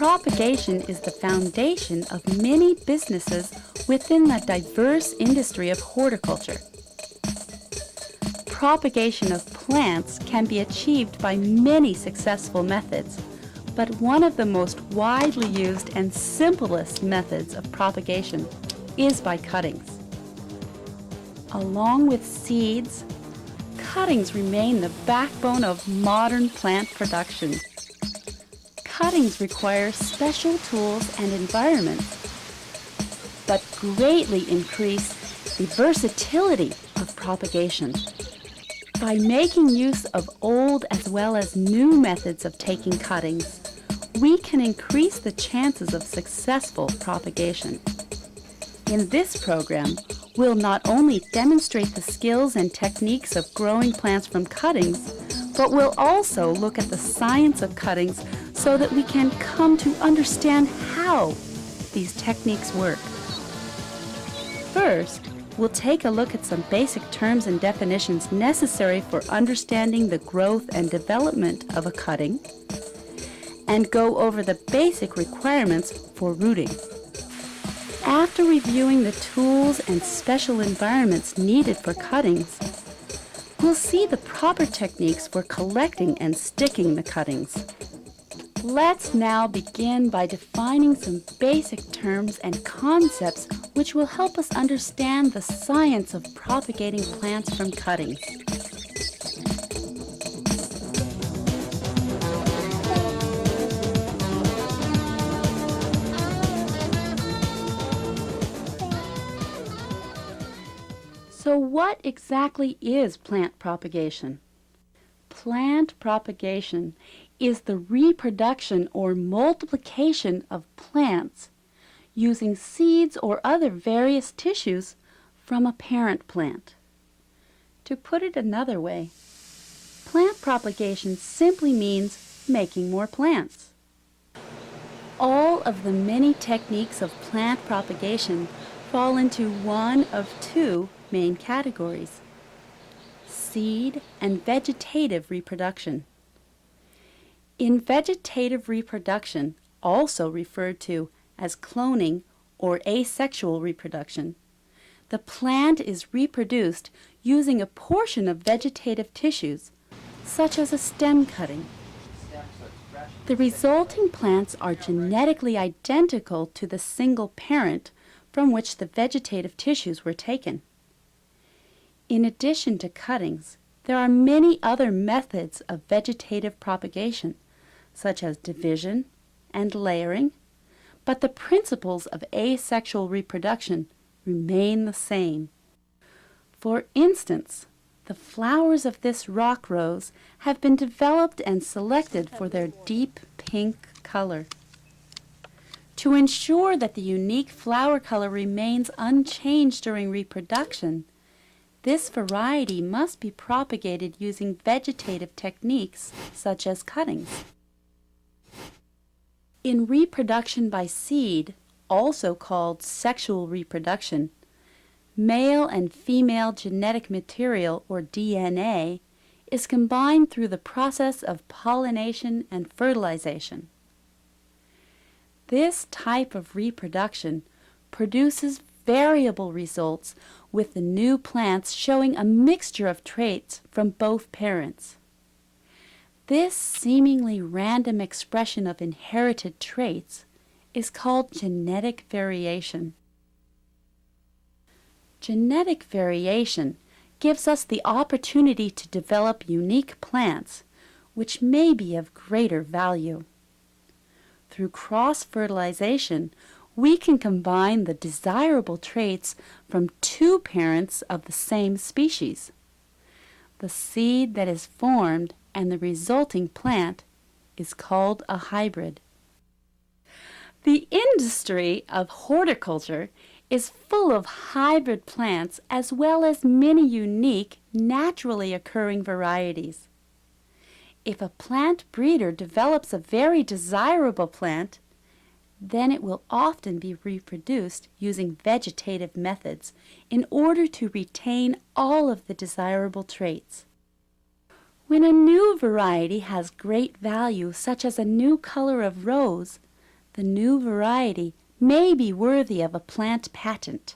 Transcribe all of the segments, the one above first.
Propagation is the foundation of many businesses within the diverse industry of horticulture. Propagation of plants can be achieved by many successful methods, but one of the most widely used and simplest methods of propagation is by cuttings. Along with seeds, cuttings remain the backbone of modern plant production. Cuttings require special tools and environments, but greatly increase the versatility of propagation. By making use of old as well as new methods of taking cuttings, we can increase the chances of successful propagation. In this program, we'll not only demonstrate the skills and techniques of growing plants from cuttings, but we'll also look at the science of cuttings so that we can come to understand how these techniques work. First, we'll take a look at some basic terms and definitions necessary for understanding the growth and development of a cutting, and go over the basic requirements for rooting. After reviewing the tools and special environments needed for cuttings, we'll see the proper techniques for collecting and sticking the cuttings. Let's now begin by defining some basic terms and concepts which will help us understand the science of propagating plants from cuttings. So what exactly is plant propagation? Plant propagation is the reproduction or multiplication of plants using seeds or other various tissues from a parent plant. To put it another way, plant propagation simply means making more plants. All of the many techniques of plant propagation fall into one of two main categories: seed and vegetative reproduction. In vegetative reproduction, also referred to as cloning or asexual reproduction, the plant is reproduced using a portion of vegetative tissues, such as a stem cutting. The resulting plants are genetically identical to the single parent from which the vegetative tissues were taken. In addition to cuttings, there are many other methods of vegetative propagation, such as division and layering, but the principles of asexual reproduction remain the same. For instance, the flowers of this rock rose have been developed and selected for their deep pink color. To ensure that the unique flower color remains unchanged during reproduction, this variety must be propagated using vegetative techniques such as cuttings. In reproduction by seed, also called sexual reproduction, male and female genetic material, or DNA, is combined through the process of pollination and fertilization. This type of reproduction produces variable results, with the new plants showing a mixture of traits from both parents. This seemingly random expression of inherited traits is called genetic variation. Genetic variation gives us the opportunity to develop unique plants, which may be of greater value. Through cross-fertilization, we can combine the desirable traits from two parents of the same species. The seed that is formed and the resulting plant is called a hybrid. The industry of horticulture is full of hybrid plants as well as many unique, naturally occurring varieties. If a plant breeder develops a very desirable plant, then it will often be reproduced using vegetative methods in order to retain all of the desirable traits. When a new variety has great value, such as a new color of rose, the new variety may be worthy of a plant patent.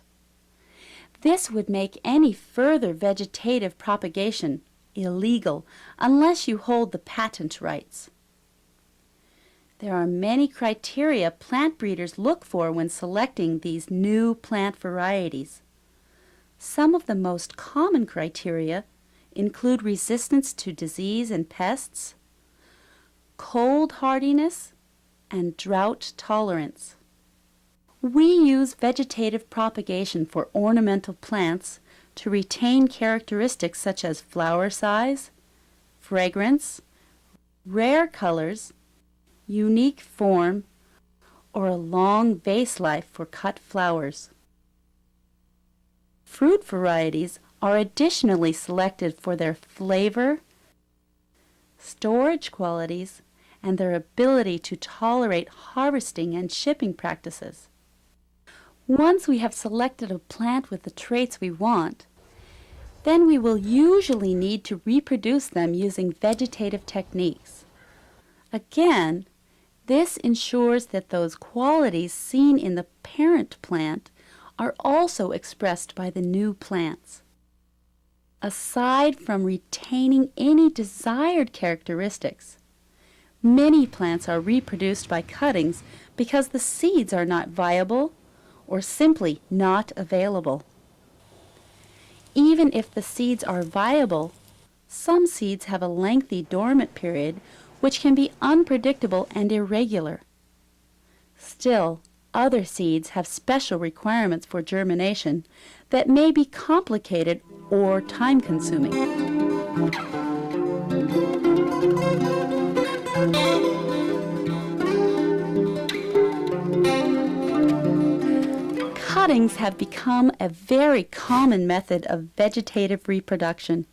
This would make any further vegetative propagation illegal unless you hold the patent rights. There are many criteria plant breeders look for when selecting these new plant varieties. Some of the most common criteria include resistance to disease and pests, cold hardiness, and drought tolerance. We use vegetative propagation for ornamental plants to retain characteristics such as flower size, fragrance, rare colors, unique form, or a long vase life for cut flowers. Fruit varieties are additionally selected for their flavor, storage qualities, and their ability to tolerate harvesting and shipping practices. Once we have selected a plant with the traits we want, then we will usually need to reproduce them using vegetative techniques. Again, this ensures that those qualities seen in the parent plant are also expressed by the new plants. Aside from retaining any desired characteristics, many plants are reproduced by cuttings because the seeds are not viable or simply not available. Even if the seeds are viable, some seeds have a lengthy dormant period which can be unpredictable and irregular. Still, other seeds have special requirements for germination that may be complicated or time-consuming. Cuttings have become a very common method of vegetative reproduction.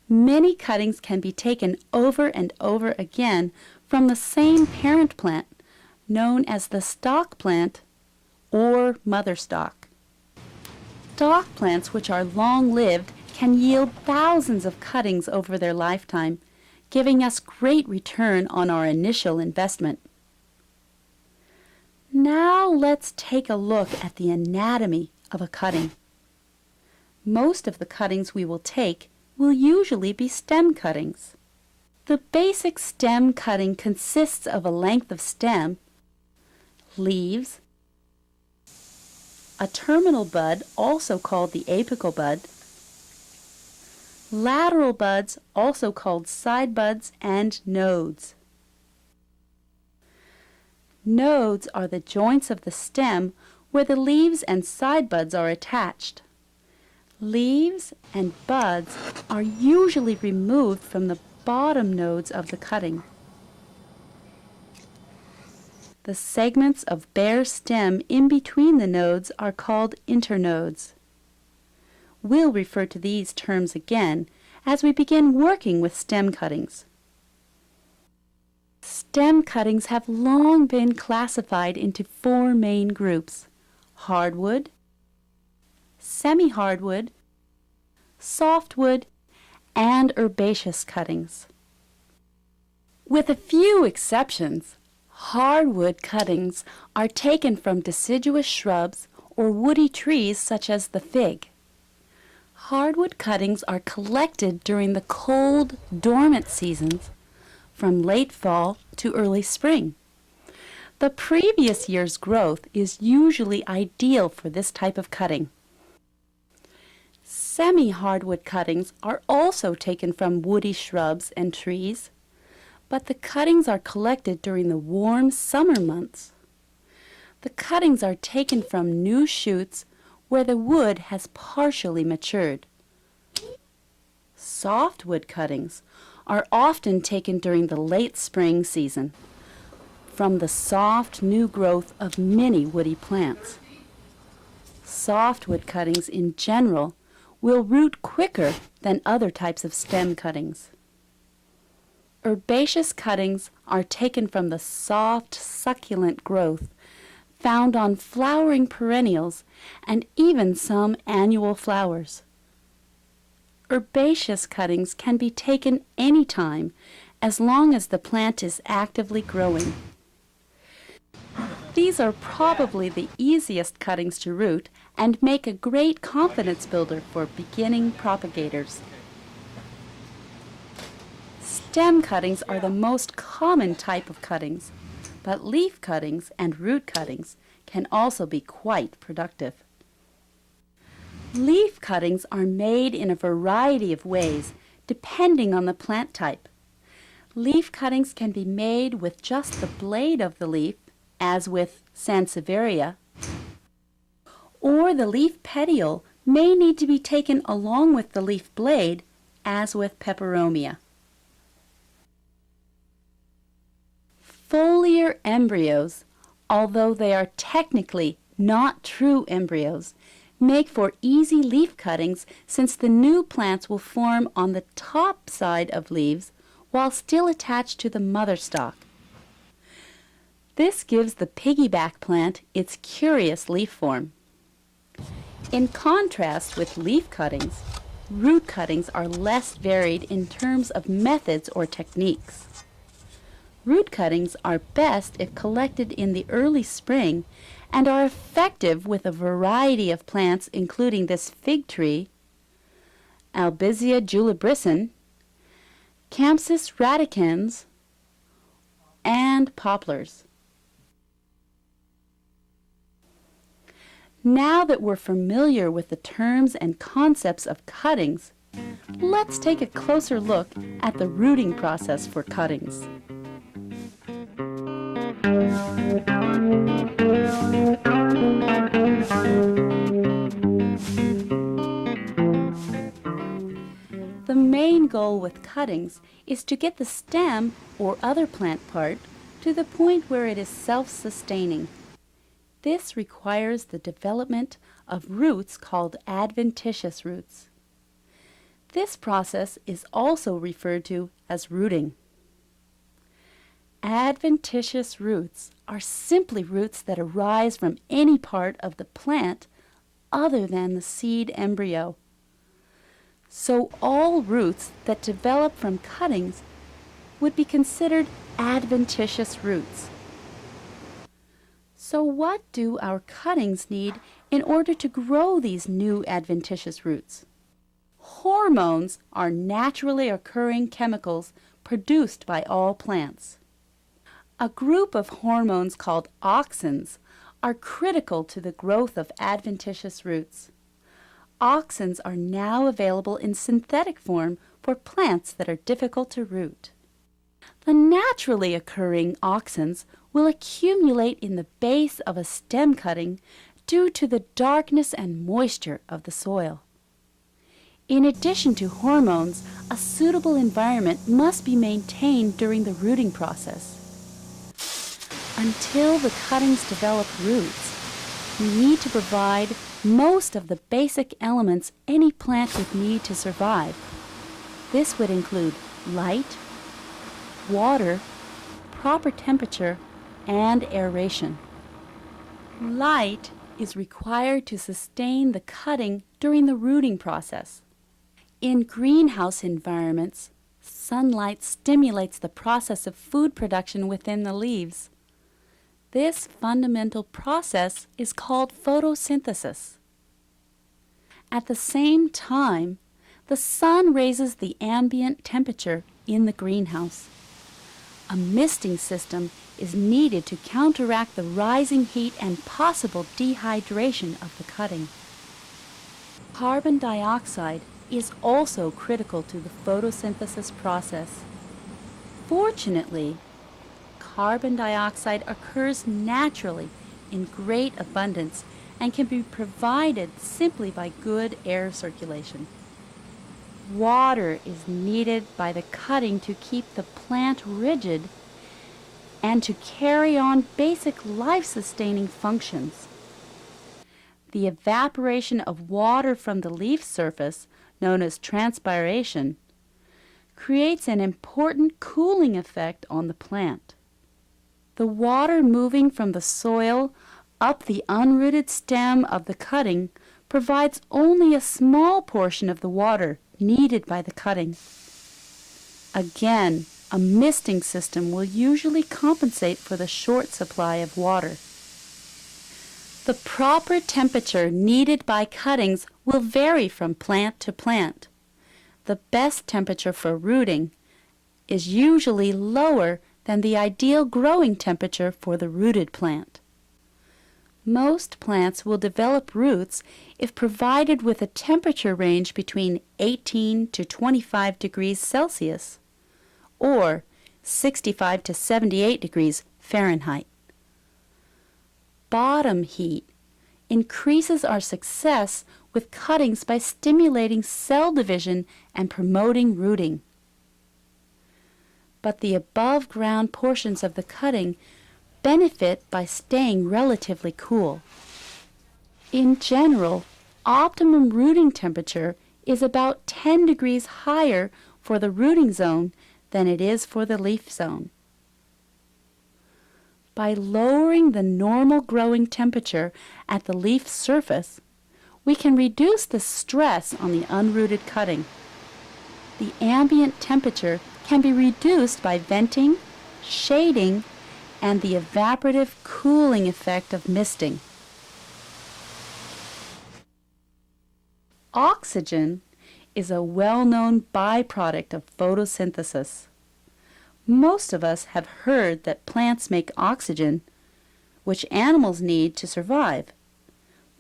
Many cuttings can be taken over and over again from the same parent plant, known as the stock plant or mother stock. Stock plants, which are long-lived, can yield thousands of cuttings over their lifetime, giving us great return on our initial investment. Now let's take a look at the anatomy of a cutting. Most of the cuttings we will take will usually be stem cuttings. The basic stem cutting consists of a length of stem, leaves, a terminal bud, also called the apical bud, lateral buds, also called side buds, and nodes. Nodes are the joints of the stem where the leaves and side buds are attached. Leaves and buds are usually removed from the bottom nodes of the cutting. The segments of bare stem in between the nodes are called internodes. We'll refer to these terms again as we begin working with stem cuttings. Stem cuttings have long been classified into four main groups: hardwood, semi-hardwood, softwood, and herbaceous cuttings. With a few exceptions, hardwood cuttings are taken from deciduous shrubs or woody trees such as the fig. Hardwood cuttings are collected during the cold, dormant seasons from late fall to early spring. The previous year's growth is usually ideal for this type of cutting. Semi-hardwood cuttings are also taken from woody shrubs and trees, but the cuttings are collected during the warm summer months. The cuttings are taken from new shoots where the wood has partially matured. Softwood cuttings are often taken during the late spring season from the soft new growth of many woody plants. Softwood cuttings in general will root quicker than other types of stem cuttings. Herbaceous cuttings are taken from the soft, succulent growth found on flowering perennials and even some annual flowers. Herbaceous cuttings can be taken anytime as long as the plant is actively growing. These are probably the easiest cuttings to root and make a great confidence builder for beginning propagators. Stem cuttings are the most common type of cuttings, but leaf cuttings and root cuttings can also be quite productive. Leaf cuttings are made in a variety of ways depending on the plant type. Leaf cuttings can be made with just the blade of the leaf, as with Sansevieria, or the leaf petiole may need to be taken along with the leaf blade, as with Peperomia. Foliar embryos, although they are technically not true embryos, make for easy leaf cuttings since the new plants will form on the top side of leaves while still attached to the mother stalk. This gives the piggyback plant its curious leaf form. In contrast with leaf cuttings, root cuttings are less varied in terms of methods or techniques. Root cuttings are best if collected in the early spring and are effective with a variety of plants including this fig tree, Albizia julibrisson, Campsis radicans, and poplars. Now that we're familiar with the terms and concepts of cuttings, let's take a closer look at the rooting process for cuttings. The main goal with cuttings is to get the stem or other plant part to the point where it is self-sustaining. This requires the development of roots called adventitious roots. This process is also referred to as rooting. Adventitious roots are simply roots that arise from any part of the plant other than the seed embryo. So all roots that develop from cuttings would be considered adventitious roots. So what do our cuttings need in order to grow these new adventitious roots? Hormones are naturally occurring chemicals produced by all plants. A group of hormones called auxins are critical to the growth of adventitious roots. Auxins are now available in synthetic form for plants that are difficult to root. The naturally occurring auxins will accumulate in the base of a stem cutting due to the darkness and moisture of the soil. In addition to hormones, a suitable environment must be maintained during the rooting process. Until the cuttings develop roots, we need to provide most of the basic elements any plant would need to survive. This would include light, water, proper temperature, and aeration. Light is required to sustain the cutting during the rooting process. In greenhouse environments, sunlight stimulates the process of food production within the leaves. This fundamental process is called photosynthesis. At the same time, the sun raises the ambient temperature in the greenhouse. A misting system is needed to counteract the rising heat and possible dehydration of the cutting. Carbon dioxide is also critical to the photosynthesis process. Fortunately, carbon dioxide occurs naturally in great abundance and can be provided simply by good air circulation. Water is needed by the cutting to keep the plant rigid and to carry on basic life-sustaining functions. The evaporation of water from the leaf surface, known as transpiration, creates an important cooling effect on the plant. The water moving from the soil up the unrooted stem of the cutting provides only a small portion of the water needed by the cutting. Again, a misting system will usually compensate for the short supply of water. The proper temperature needed by cuttings will vary from plant to plant. The best temperature for rooting is usually lower than the ideal growing temperature for the rooted plant. Most plants will develop roots if provided with a temperature range between 18 to 25 degrees Celsius or 65 to 78 degrees Fahrenheit. Bottom heat increases our success with cuttings by stimulating cell division and promoting rooting. But the above ground portions of the cutting benefit by staying relatively cool. In general, optimum rooting temperature is about 10 degrees higher for the rooting zone than it is for the leaf zone. By lowering the normal growing temperature at the leaf surface, we can reduce the stress on the unrooted cutting. The ambient temperature can be reduced by venting, shading, and the evaporative cooling effect of misting. Oxygen is a well-known byproduct of photosynthesis. Most of us have heard that plants make oxygen, which animals need to survive.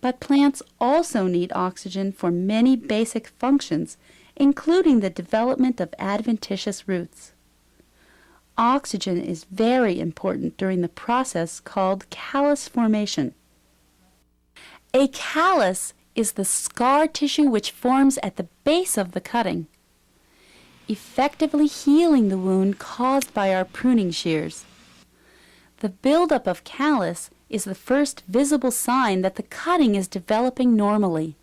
But plants also need oxygen for many basic functions, including the development of adventitious roots. Oxygen is very important during the process called callus formation. A callus is the scar tissue which forms at the base of the cutting, effectively healing the wound caused by our pruning shears. The buildup of callus is the first visible sign that the cutting is developing normally.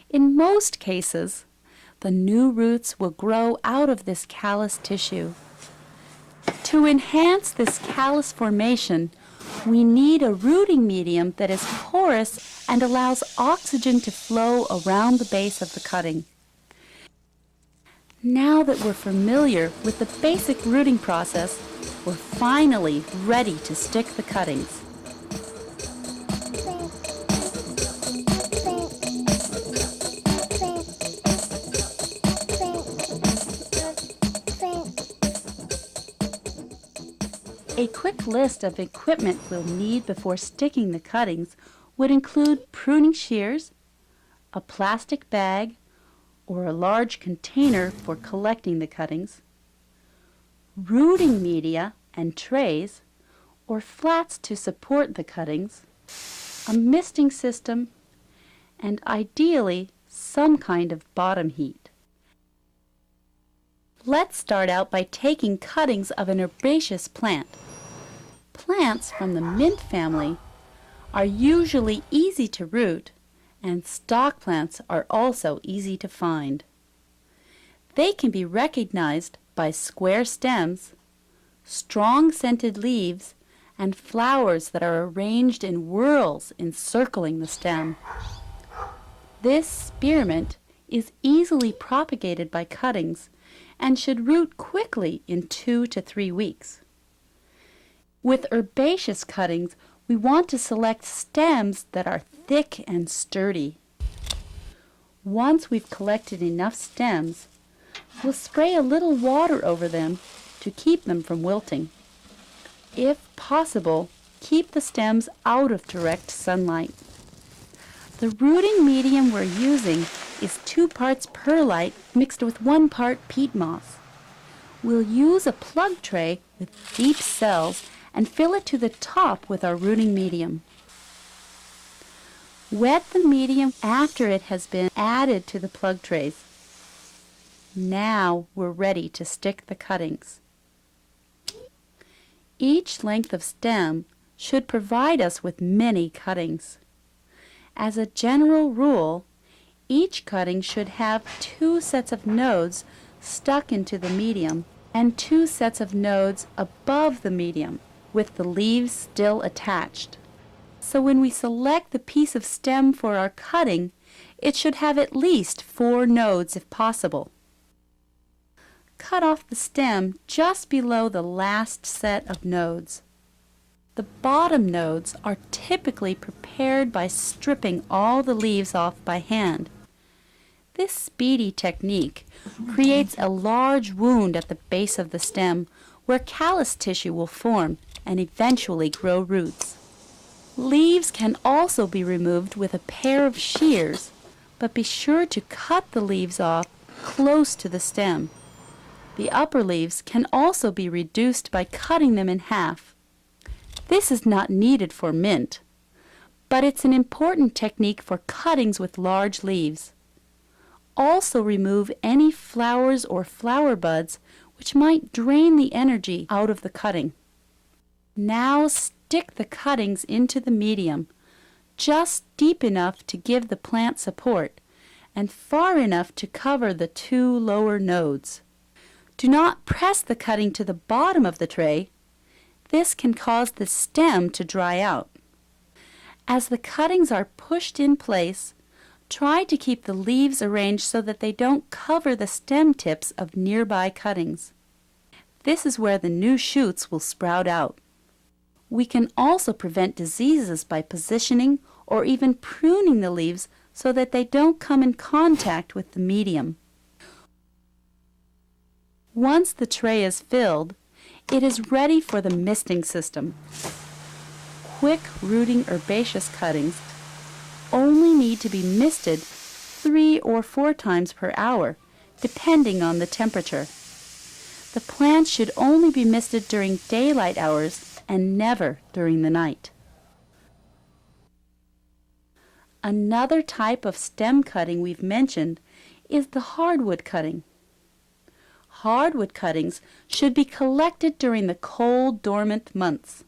In most cases, the new roots will grow out of this callus tissue. To enhance this callus formation, we need a rooting medium that is porous and allows oxygen to flow around the base of the cutting. Now that we're familiar with the basic rooting process, we're finally ready to stick the cuttings. A quick list of equipment we'll need before sticking the cuttings would include pruning shears, a plastic bag or a large container for collecting the cuttings, rooting media and trays or flats to support the cuttings, a misting system, and ideally some kind of bottom heat. Let's start out by taking cuttings of an herbaceous plant. Plants from the mint family are usually easy to root, and stock plants are also easy to find. They can be recognized by square stems, strong scented leaves, and flowers that are arranged in whorls encircling the stem. This spearmint is easily propagated by cuttings and should root quickly in 2 to 3 weeks. With herbaceous cuttings, we want to select stems that are thick and sturdy. Once we've collected enough stems, we'll spray a little water over them to keep them from wilting. If possible, keep the stems out of direct sunlight. The rooting medium we're using is 2 parts perlite mixed with 1 part peat moss. We'll use a plug tray with deep cells and fill it to the top with our rooting medium. Wet the medium after it has been added to the plug trays. Now we're ready to stick the cuttings. Each length of stem should provide us with many cuttings. As a general rule, each cutting should have 2 sets of nodes stuck into the medium and 2 sets of nodes above the medium, with the leaves still attached. So when we select the piece of stem for our cutting, it should have at least 4 nodes if possible. Cut off the stem just below the last set of nodes. The bottom nodes are typically prepared by stripping all the leaves off by hand. This speedy technique creates a large wound at the base of the stem where callus tissue will form and eventually grow roots. Leaves can also be removed with a pair of shears, but be sure to cut the leaves off close to the stem. The upper leaves can also be reduced by cutting them in half. This is not needed for mint, but it's an important technique for cuttings with large leaves. Also remove any flowers or flower buds which might drain the energy out of the cutting. Now stick the cuttings into the medium, just deep enough to give the plant support and far enough to cover the two lower nodes. Do not press the cutting to the bottom of the tray. This can cause the stem to dry out. As the cuttings are pushed in place, try to keep the leaves arranged so that they don't cover the stem tips of nearby cuttings. This is where the new shoots will sprout out. We can also prevent diseases by positioning or even pruning the leaves so that they don't come in contact with the medium. Once the tray is filled, it is ready for the misting system. Quick rooting herbaceous cuttings only need to be misted 3 or 4 times per hour, depending on the temperature. The plant should only be misted during daylight hours and never during the night. Another type of stem cutting we've mentioned is the hardwood cutting. Hardwood cuttings should be collected during the cold, dormant months.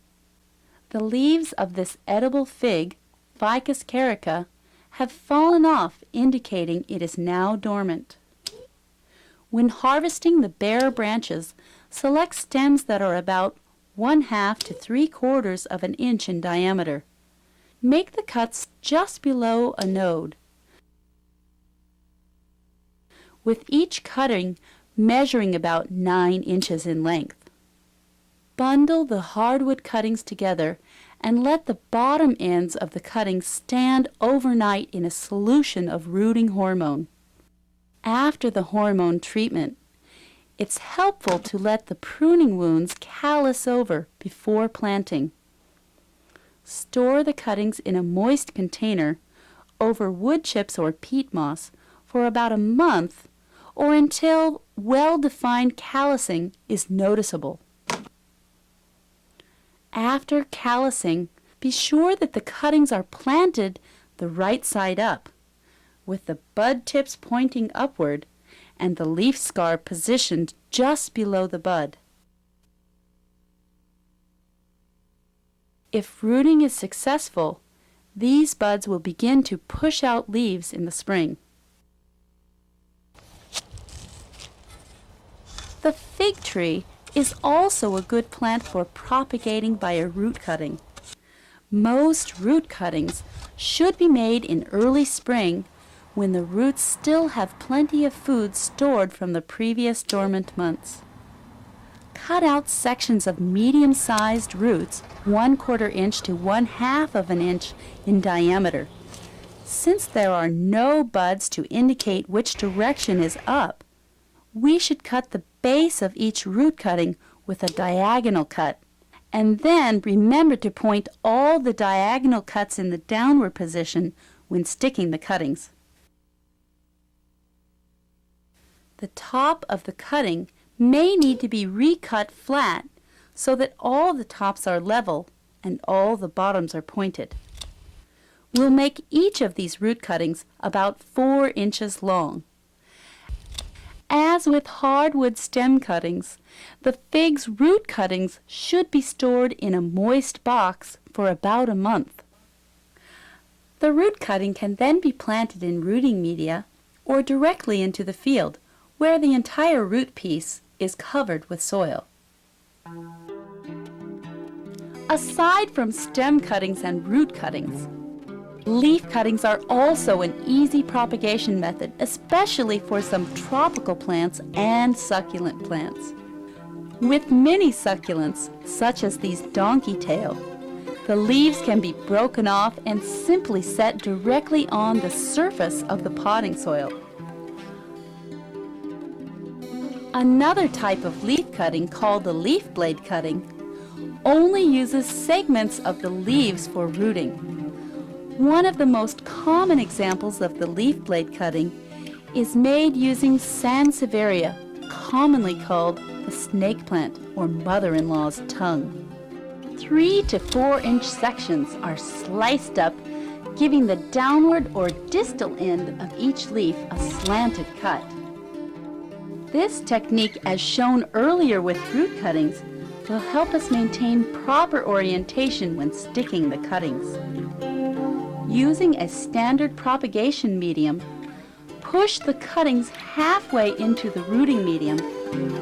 The leaves of this edible fig, Ficus carica, have fallen off, indicating it is now dormant. When harvesting the bare branches, select stems that are about 1/2 to 3/4 of an inch in diameter. Make the cuts just below a node, with each cutting measuring about 9 inches in length. Bundle the hardwood cuttings together and let the bottom ends of the cuttings stand overnight in a solution of rooting hormone. After the hormone treatment, it's helpful to let the pruning wounds callus over before planting. Store the cuttings in a moist container over wood chips or peat moss for about a month or until well-defined callusing is noticeable. After callusing, be sure that the cuttings are planted the right side up, with the bud tips pointing upward and the leaf scar positioned just below the bud. If rooting is successful, these buds will begin to push out leaves in the spring. The fig tree is also a good plant for propagating by a root cutting. Most root cuttings should be made in early spring when the roots still have plenty of food stored from the previous dormant months. Cut out sections of medium-sized roots 1/4 inch to 1/2 of an inch in diameter. Since there are no buds to indicate which direction is up, we should cut the base of each root cutting with a diagonal cut, and then remember to point all the diagonal cuts in the downward position when sticking the cuttings. The top of the cutting may need to be recut flat so that all the tops are level and all the bottoms are pointed. We'll make each of these root cuttings about 4 inches long. As with hardwood stem cuttings, the fig's root cuttings should be stored in a moist box for about a month. The root cutting can then be planted in rooting media or directly into the field, where the entire root piece is covered with soil. Aside from stem cuttings and root cuttings, leaf cuttings are also an easy propagation method, especially for some tropical plants and succulent plants. With many succulents, such as these donkey tail, The leaves can be broken off and simply set directly on the surface of the potting soil. Another type of leaf cutting, called the leaf blade cutting, only uses segments of the leaves for rooting. One of the most common examples of the leaf blade cutting is made using Sansevieria, commonly called the snake plant or mother-in-law's tongue. 3 to 4 inch sections are sliced up, giving the downward or distal end of each leaf a slanted cut. This technique, as shown earlier with root cuttings, will help us maintain proper orientation when sticking the cuttings. Using a standard propagation medium, push the cuttings halfway into the rooting medium,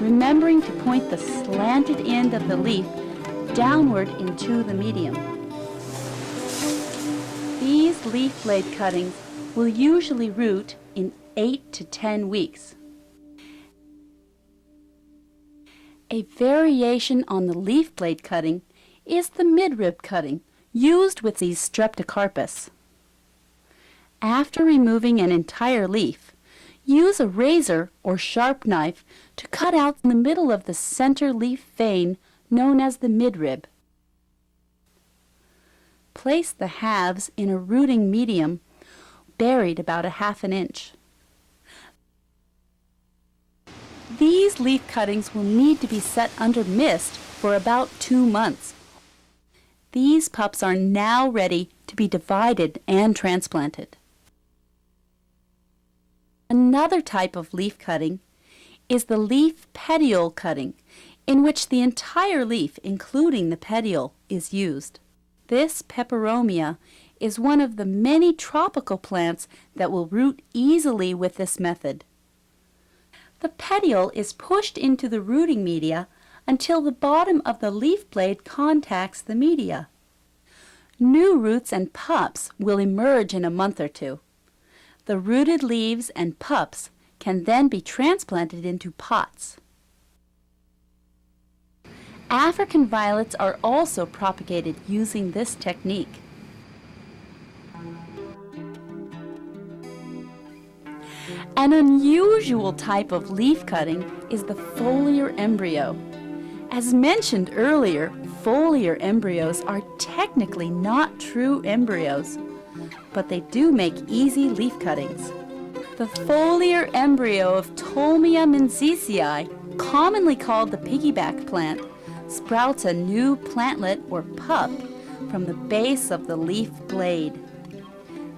remembering to point the slanted end of the leaf downward into the medium. These leaf blade cuttings will usually root in 8 to 10 weeks. A variation on the leaf blade cutting is the midrib cutting, used with these Streptocarpus. After removing an entire leaf, use a razor or sharp knife to cut out in the middle of the center leaf vein known as the midrib. Place the halves in a rooting medium buried about a half an inch. These leaf cuttings will need to be set under mist for about 2 months. These pups are now ready to be divided and transplanted. Another type of leaf cutting is the leaf petiole cutting, in which the entire leaf, including the petiole, is used. This peperomia is one of the many tropical plants that will root easily with this method. The petiole is pushed into the rooting media until the bottom of the leaf blade contacts the media. New roots and pups will emerge in a month or 2. The rooted leaves and pups can then be transplanted into pots. African violets are also propagated using this technique. An unusual type of leaf cutting is the foliar embryo. As mentioned earlier, foliar embryos are technically not true embryos, but they do make easy leaf cuttings. The foliar embryo of Tolmia menziesii, commonly called the piggyback plant, sprouts a new plantlet or pup from the base of the leaf blade.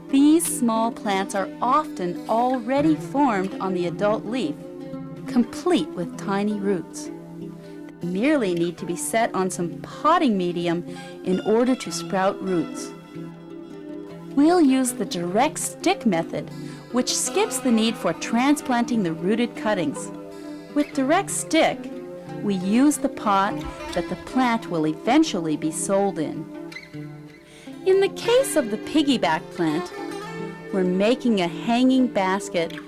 These small plants are often already formed on the adult leaf, complete with tiny roots. They merely need to be set on some potting medium in order to sprout roots. We'll use the direct stick method, which skips the need for transplanting the rooted cuttings. With direct stick, we use the pot that the plant will eventually be sold in. In the case of the piggyback plant, we're making a hanging basket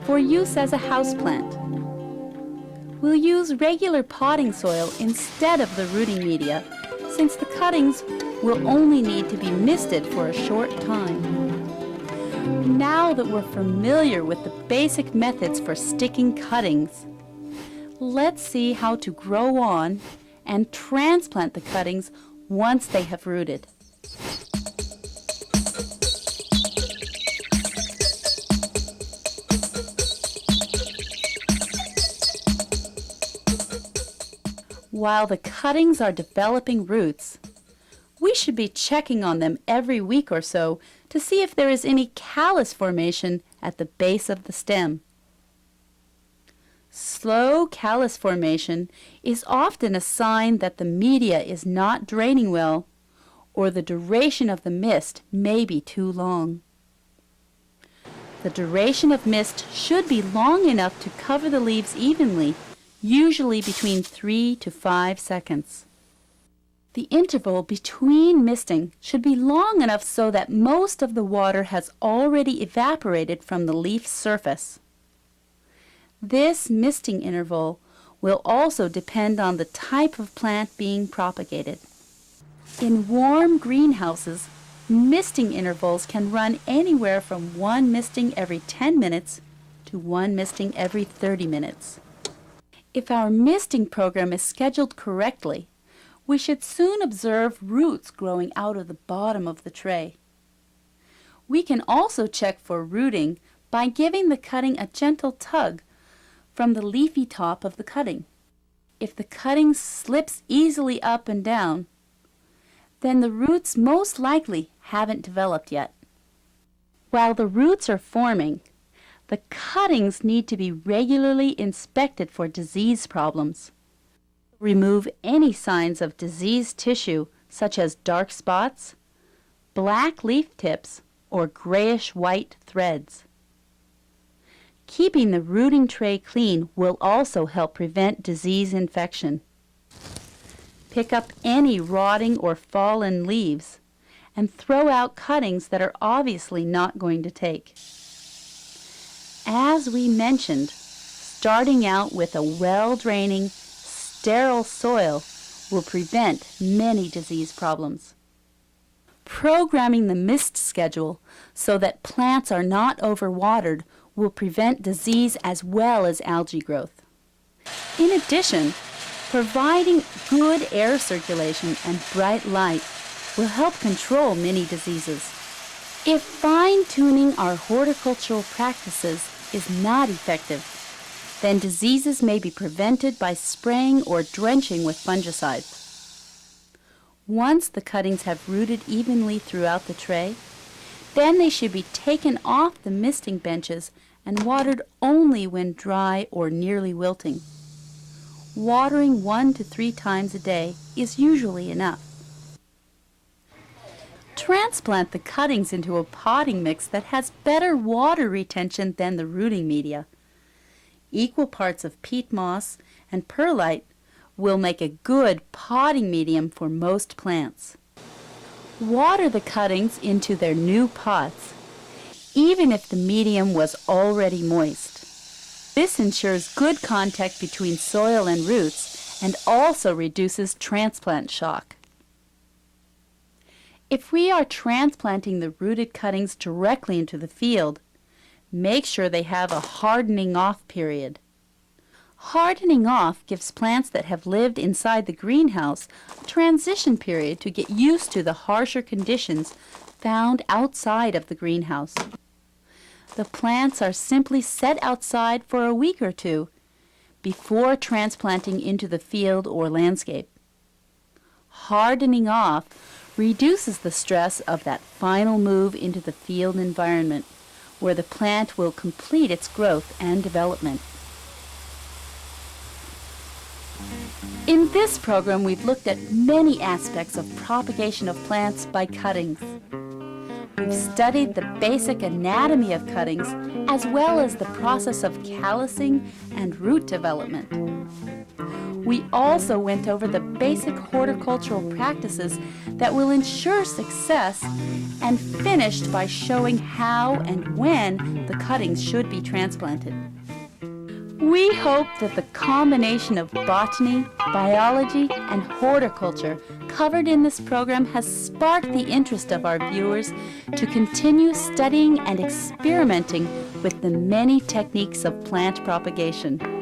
for use as a houseplant. We'll use regular potting soil instead of the rooting media, since the cuttings will only need to be misted for a short time. Now that we're familiar with the basic methods for sticking cuttings, let's see how to grow on and transplant the cuttings once they have rooted. While the cuttings are developing roots, we should be checking on them every week or so to see if there is any callus formation at the base of the stem. Slow callus formation is often a sign that the media is not draining well, or the duration of the mist may be too long. The duration of mist should be long enough to cover the leaves evenly, usually between 3 to 5 seconds. The interval between misting should be long enough so that most of the water has already evaporated from the leaf surface. This misting interval will also depend on the type of plant being propagated. In warm greenhouses, misting intervals can run anywhere from one misting every 10 minutes to one misting every 30 minutes. If our misting program is scheduled correctly, we should soon observe roots growing out of the bottom of the tray. We can also check for rooting by giving the cutting a gentle tug from the leafy top of the cutting. If the cutting slips easily up and down, then the roots most likely haven't developed yet. While the roots are forming, the cuttings need to be regularly inspected for disease problems. Remove any signs of diseased tissue, such as dark spots, black leaf tips, or grayish-white threads. Keeping the rooting tray clean will also help prevent disease infection. Pick up any rotting or fallen leaves and throw out cuttings that are obviously not going to take. As we mentioned, starting out with a well-draining, sterile soil will prevent many disease problems. Programming the mist schedule so that plants are not overwatered will prevent disease as well as algae growth. In addition, providing good air circulation and bright light will help control many diseases. If fine-tuning our horticultural practices is not effective, then diseases may be prevented by spraying or drenching with fungicides. Once the cuttings have rooted evenly throughout the tray, then they should be taken off the misting benches and watered only when dry or nearly wilting. Watering 1 to 3 times a day is usually enough. Transplant the cuttings into a potting mix that has better water retention than the rooting media. Equal parts of peat moss and perlite will make a good potting medium for most plants. Water the cuttings into their new pots, even if the medium was already moist. This ensures good contact between soil and roots and also reduces transplant shock. If we are transplanting the rooted cuttings directly into the field, make sure they have a hardening off period. Hardening off gives plants that have lived inside the greenhouse a transition period to get used to the harsher conditions found outside of the greenhouse. The plants are simply set outside for a week or two before transplanting into the field or landscape. Hardening off reduces the stress of that final move into the field environment, where the plant will complete its growth and development. In this program, we've looked at many aspects of propagation of plants by cuttings. We've studied the basic anatomy of cuttings, as well as the process of callousing and root development. We also went over the basic horticultural practices that will ensure success, and finished by showing how and when the cuttings should be transplanted. We hope that the combination of botany, biology, and horticulture covered in this program has sparked the interest of our viewers to continue studying and experimenting with the many techniques of plant propagation.